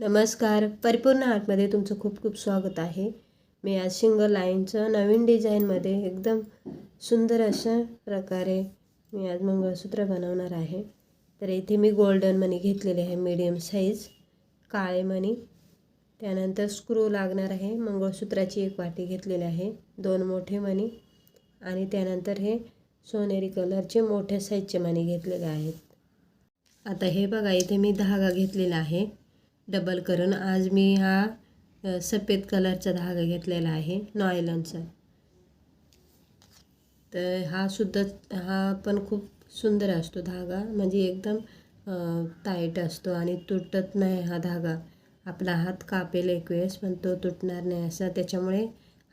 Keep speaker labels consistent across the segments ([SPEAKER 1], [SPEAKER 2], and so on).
[SPEAKER 1] नमस्कार. परिपूर्ण आर्टमध्ये तुमचं खूप खूप स्वागत आहे. मी आज सिंगल लाईनचं नवीन डिझाईनमध्ये एकदम सुंदर अशा प्रकारे मी आज मंगळसूत्र बनवणार आहे. तर इथे मी गोल्डन मणी घेतलेले आहे, मीडियम साईज काळे मणी. त्यानंतर स्क्रू लागणार आहे. मंगळसूत्राची एक वाटी घेतलेली आहे, 2 मोठे मणी आणि त्यानंतर हे सोनेरी कलरचे मोठ्या साईजचे मणी घेतलेले आहेत. आता हे बघा, इथे मी धागा घेतलेला आहे डबल करून. आज मी हा सफेद कलरचा धागा घेतलेला आहे, नॉयलॉनचा. तर हा पण खूप सुंदर असतो धागा, म्हणजे एकदम टाईट असतो आणि तुटत नाही हा धागा. आपला हात कापेल एक वेळेस पण तो तुटणार नाही असा. त्याच्यामुळे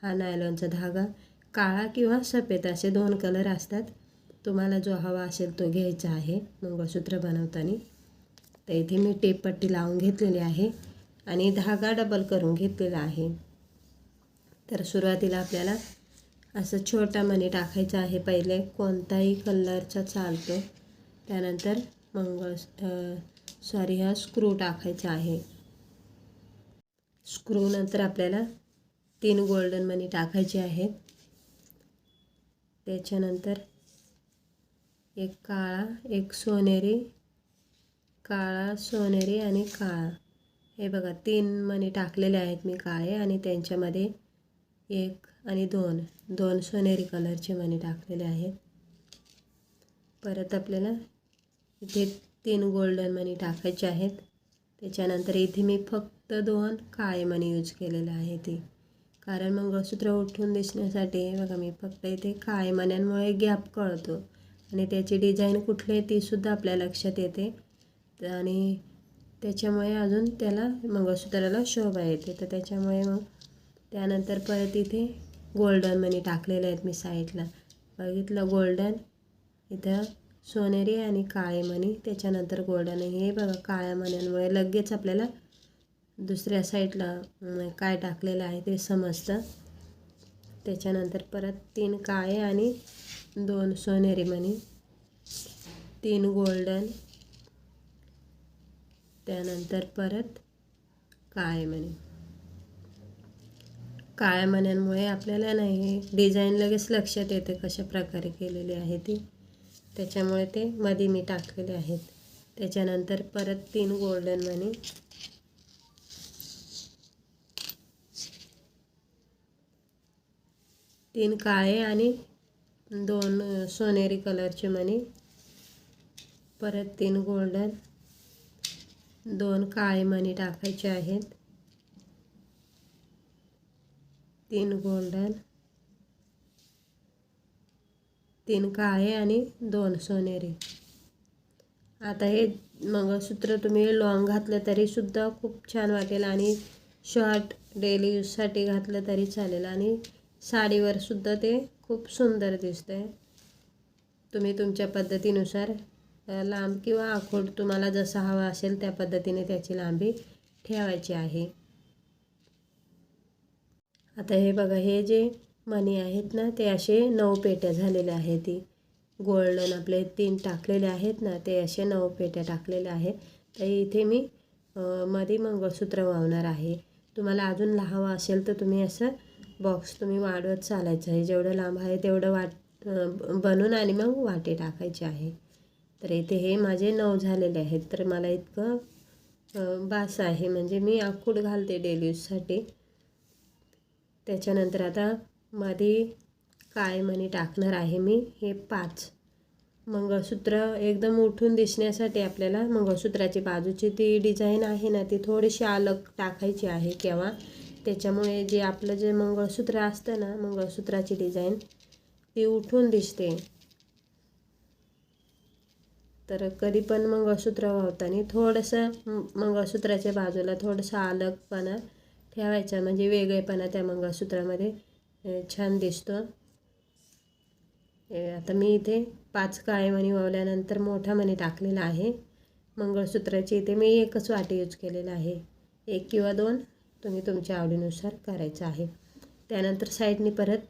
[SPEAKER 1] हा नायलॉनचा धागा काळा किंवा सफेद असे 2 कलर असतात. तुम्हाला जो हवा असेल तो घ्यायचा आहे मंगळसूत्र बनवताना. तर इथे मी टेप पट्टी लावून घेतलेली आहे आणि धागा डबल करून घेतलेला आहे. तर सुरुवातीला आपल्याला असं छोटा मणी टाकायचा आहे. पहिले कोणताही कलरचा चालतो. त्यानंतर हा स्क्रू टाकायचा आहे. स्क्रू नंतर आपल्याला 3 गोल्डन मणी टाकायचे आहेत. त्याच्यानंतर एक काळा, एक सोनेरी, काळा, सोनेरी आणि काळा. हे बघा, 3 मणी टाकलेले आहेत मी काळे, आणि त्यांच्यामध्ये 1 आणि 2 सोनेरी कलरचे मणी टाकलेले आहेत. परत आपल्याला इथे 3 गोल्डन मणी टाकायचे आहेत. त्याच्यानंतर इथे मी फक्त 2 काळे मणी यूज केलेले आहे ते, कारण मंगळसूत्र उठून दिसण्यासाठी. हे बघा, मी फक्त इथे काळे मण्यांमुळे गॅप कळतो आणि त्याची डिझाईन कुठली आहे तीसुद्धा आपल्या लक्षात येते आणि त्याच्यामुळे अजून त्याला मंगळसूत्राला शोभा येते. तर त्याच्यामुळे मग त्यानंतर परत इथे गोल्डन मणी टाकलेले आहेत मी साईडला. बघितलं, गोल्डन, इथं सोनेरी आणि काळे मणी, त्याच्यानंतर गोल्डन. हे बघा, काळ्या मण्यांमुळे लगेच आपल्याला दुसऱ्या साईडला काय टाकलेलं आहे ते समजतं. त्याच्यानंतर परत 3 काळे आणि 2 सोनेरी मणी, 3 गोल्डन, त्यानंतर परत काळे मणी. काळ्या मण्यांमुळे आपल्याला नाही डिझाईन लगेच लक्षात येते कशा प्रकारे केलेली आहे ती. त्याच्यामुळे ते मध्ये मी टाकलेले आहेत. त्याच्यानंतर परत 3 गोल्डन मणी, 3 काळे आणि 2 सोनेरी कलरचे मणी, परत 3 गोल्डन, 2 काळे मणी टाकायचे आहेत, 3 गोल्डन, 3 काळे आणि 2 सोनेरी. आता हे मंगळसूत्र तुम्ही लॉंग घातलं तरीसुद्धा खूप छान वाटेल आणि शॉर्ट डेली यूजसाठी घातलं तरी चालेल आणि साडीवरसुद्धा ते खूप सुंदर दिसतं आहे. तुम्ही तुमच्या पद्धतीनुसार लांब किंवा आखूड तुम्हाला जसा हवा असेल त्या पद्धतीने त्याची लांबी ठेवायची आहे. आता हे बघा, हे जे मणी आहेत ना ते असे 9 पेट्या झालेल्या आहेत. ती गोल्डन आपले 3 टाकलेले आहेत ना, ते असे 9 पेट्या टाकलेल्या आहेत. तर इथे मी मध्ये मंगळसूत्र वावणार आहे. तुम्हाला अजून हवा असेल तर तुम्ही असं बॉक्स तुम्ही वाढवत चालायचं आहे. जेवढं लांब आहे तेवढं बनवून आणि मग वाटे टाकायचे आहे. तर इथे हे माझे 9 झालेले आहेत. तर मला इतकं बास आहे, म्हणजे मी आखूड घालते डेली यूजसाठी. त्याच्यानंतर आता मध्ये काळे मणी टाकणार आहे मी, हे 5. मंगळसूत्र एकदम उठून दिसण्यासाठी आपल्याला मंगळसूत्राची बाजूची ती डिझाईन आहे ना ती थोडीशी अलग टाकायची आहे केव्हा. त्याच्यामुळे जे आपलं जे मंगळसूत्र असतं ना, मंगळसूत्राची डिझाईन ती उठून दिसते. तर कधी पण मंगळसूत्र वावताना थोडंसं मंगळसूत्राच्या बाजूला थोडंसं अलगपणा ठेवायचा, म्हणजे वेगळेपणा त्या मंगळसूत्रामध्ये छान दिसतो. आता मी इथे 5 काळे मणी वावल्यानंतर मोठा मणी टाकलेला आहे. मंगळसूत्राची इथे मी एकच वाटी यूज केलेला आहे. 1 किंवा 2 तुम्ही तुमच्या आवडीनुसार करायचं आहे. त्यानंतर साईडनी परत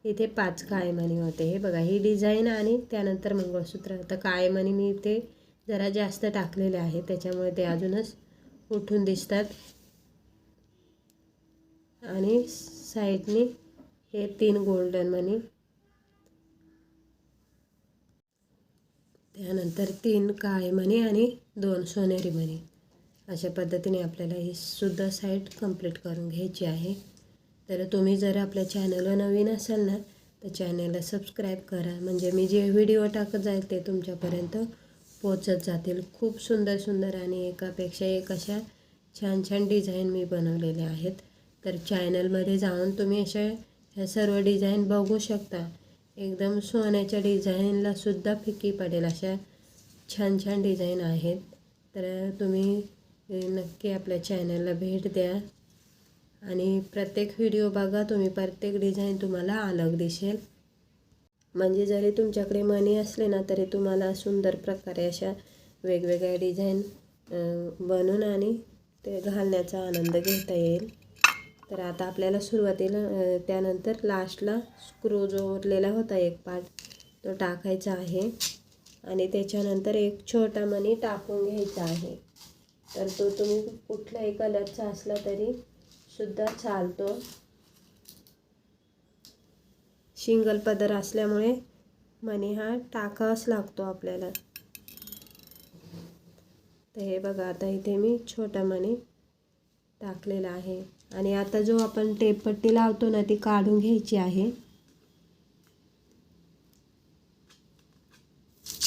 [SPEAKER 1] इथे 5 काळे मणी होते. हे बघा, ही डिझाईन आणि त्यानंतर मंगळसूत्र. आता काळे मणी मी इथे जरा जास्त टाकलेले आहे, त्याच्यामुळे ते अजूनच उठून दिसतात आणि साईडने हे 3 गोल्डन मणी, त्यानंतर 3 काळे मणी आणि 2 सोनेरी मणी. अशा पद्धतीने आपल्याला ही सुद्धा साईड कंप्लीट करून घ्यायची आहे. तर तुम्ही जर आपल्या चॅनलवर नवीन असाल ना तर चॅनलला सबस्क्राईब करा, म्हणजे मी जे व्हिडिओ टाकत जाईल ते तुमच्यापर्यंत पोचत जातील. खूप सुंदर सुंदर आणि एकापेक्षा एक अशा छान छान डिझाईन मी बनवलेले आहेत. तर चॅनलमध्ये जाऊन तुम्ही अशा ह्या सर्व डिझाईन बघू शकता. एकदम सोन्याच्या डिझाईनला सुद्धा फिकी पडेल अशा छान छान डिझाईन आहेत. तर तुम्ही नक्की आपल्या चॅनलला भेट द्या आणि प्रत्येक व्हिडिओ बघा तुम्ही. प्रत्येक डिझाईन तुम्हाला अलग दिसेल, म्हणजे जरी तुमच्याकडे मणी असले ना तरी तुम्हाला सुंदर प्रकारे अशा वेगवेगळ्या डिझाईन बनवून आणि ते घालण्याचा आनंद घेता येईल. तर आता आपल्याला सुरुवातीला त्यानंतर लास्टला स्क्रू जो उरलेला होता एक पार्ट तो टाकायचा आहे आणि त्याच्यानंतर एक छोटा मणी टाकून घ्यायचा आहे. तर तो तुम्ही कुठल्याही कलरचा असला तरी सुद्धा चालतो. सिंगल पदर असल्यामुळे मणी हा टाकावाच लागतो आपल्याला. तर हे बघा, आता इथे मी छोटा मणी टाकलेला आहे आणि आता जो आपण टेपपट्टी लावतो ना ती काढून घ्यायची आहे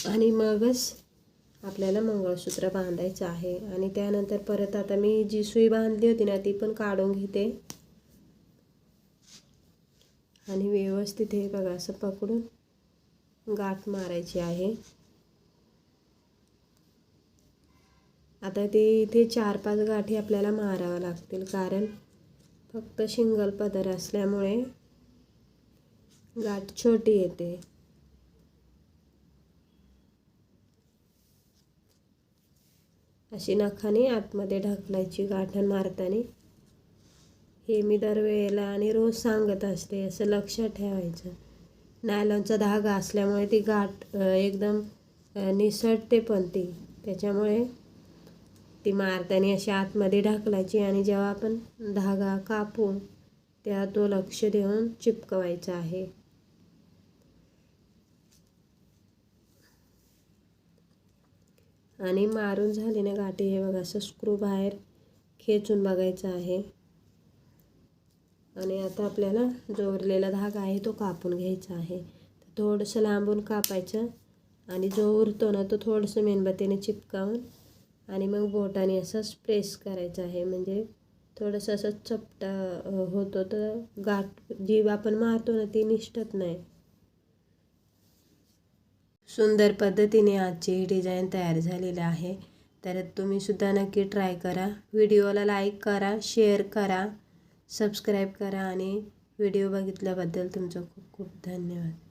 [SPEAKER 1] आणि मगच आपल्याला मंगळसूत्र बांधायचं आहे. आणि त्यानंतर परत आता मी जी सुई बांधली होती ना ती पण काढून घेते आणि व्यवस्थित हे बघा असं पकडून गाठ मारायची आहे. आता ते इथे 4-5 गाठी आपल्याला माराव्या लागतील, कारण फक्त सिंगल पदर असल्यामुळे गाठ छोटी येते. अशी नखाने आतमध्ये ढकलायची गाठण मारताना. हे मी दरवेळेला आणि रोज सांगत असते, असं लक्षात ठेवायचं. नायलॉनचा धागा असल्यामुळे ती गाठ एकदम निसटते पण ती, त्याच्यामुळे ती मारताना अशी आतमध्ये ढकलायची आणि जेव्हा आपण धागा कापू तेव्हा तो लक्ष देऊन चिपकवायचा आहे. आणि मारून झालेल्या गाठी हे बघा असं स्क्रू बाहेर खेचून बघायचं आहे. आणि आता आपल्याला जो उरलेला धागा आहे तो कापून घ्यायचा आहे. थोडंसं लांबून कापायचं आणि जो उरतो ना तो थोडंसं मेणबत्तीने चिपकावून आणि मग बोटाने असंच प्रेस करायचं आहे, म्हणजे थोडंसं असं चपटा होतो तर गाठ जी आपण मारतो ना ती निसटत नाही. सुंदर पद्धतीने आजची डिझाईन तयार झालेली आहे. तर तुम्ही सुद्धा नक्की ट्राय करा. व्हिडिओला लाईक करा, शेअर करा, सबस्क्राईब करा आणि व्हिडिओ बघितल्याबद्दल तुमचं खूप खूप धन्यवाद.